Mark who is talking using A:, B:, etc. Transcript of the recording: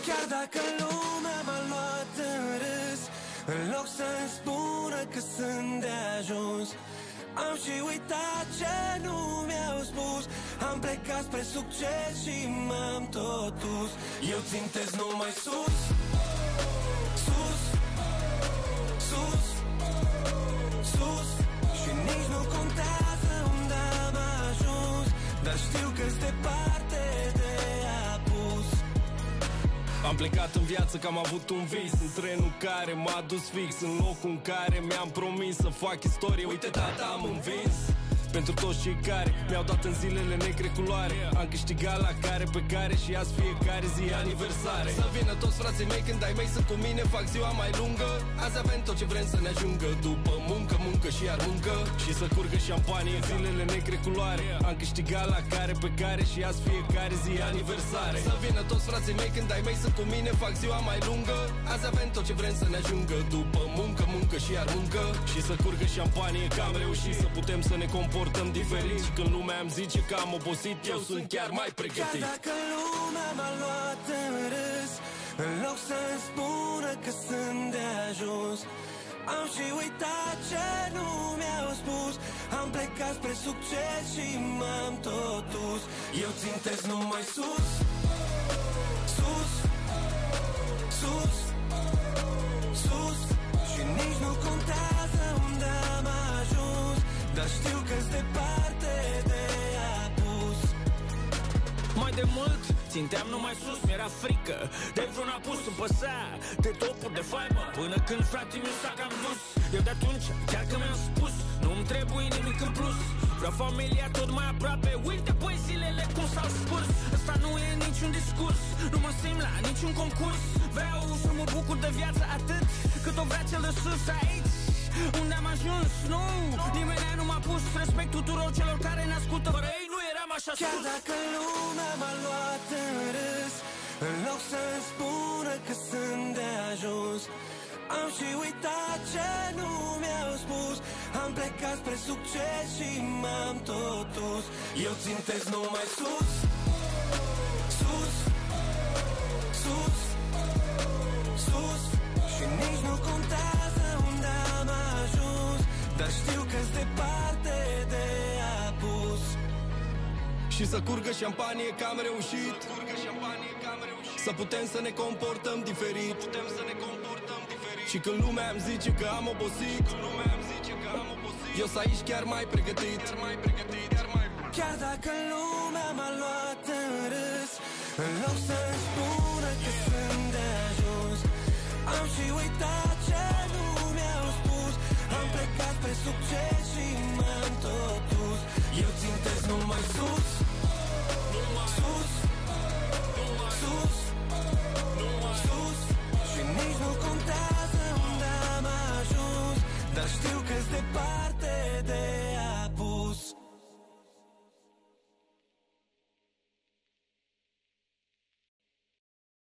A: Chiar dacă lumea m-a luat în râs, în loc să-mi spună că sunt de ajuns, am și uitat ce nu mi-au spus. Am plecat spre succes și m-am tot dus. Eu țintesc numai sus, sus, sus, sus. Și nici nu contează unde am ajuns, dar știu că-s departe de apus.
B: Am plecat în viață că am avut un vis, în trenul care m-a dus fix în locul în care mi-am promis să fac istorie. Uite, tata, am învins. Pentru toți cei care mi-au dat în zilele negre culoare, am câștigat la care pe care și azi fiecare zi aniversare. Să vină toți frații mei când ai mei sunt cu mine, fac ziua mai lungă. Azi avem tot ce vrem să ne ajungă, după muncă, muncă și iar muncă. Și să curgă șampanie în zilele negre culoare, am câștigat la care pe care și azi fiecare zi aniversare. Să vină toți frații mei când ai mei sunt cu mine, fac ziua mai lungă. Azi avem tot ce vrem să ne ajungă, după muncă, muncă și iar muncă. Și să curgă șampanie că am reușit să putem să ne comportăm diferit. Și când lumea îmi zice că am obosit, eu sunt chiar mai pregătit.
A: Chiar dacă lumea m-a luat în râs, în loc să-mi spună că sunt de ajuns, am și uitat ce nu mi-au spus. Am plecat spre succes și m-am tot dus. Eu țintesc numai sus, sus, sus, sus. Și nici nu contează unde am ajuns, dar știu că-s departe de apus.
C: Mai de mult ținteam numai sus, mi-era frică de vreun apus. Îmi păsea de topuri de faimă, până când fratele meu s-a cam dus. Eu de atunci chiar că mi-am spus, nu-mi trebuie nimic în plus, vreau familia tot mai aproape. Uite băi zilele cum s-au scurs. Ăsta nu e niciun discurs, nu mă simt la niciun concurs. Vreau să mă bucur de viață atât cât o vrea cel de sus aici unde am ajuns. Nu, nimeni nu m-a pus. Respect tuturor celor care ne ascultă, fără ei nu eram așa sus.
A: Chiar dacă lumea m-a luat în râs, în loc să-mi spună că sunt de ajuns, am și uitat ce nu mi-au spus. Am plecat spre succes și m-am tot dus. Eu țintesc numai sus, sus, sus, sus. Și nici nu contează unde am ajuns, dar știu că-s departe de apus.
B: Și să curgă șampanie că am reușit, să putem să ne comportăm diferit. Și când lumea îmi zice că am obosit, eu sunt aici chiar mai pregătit.
A: Chiar dacă lumea m-a luat în râs, în loc să-mi spună că sunt de ajuns, am și uitat ce nu mi-au spus. Am plecat spre succes și m-am tot dus. Eu țintesc numai sus,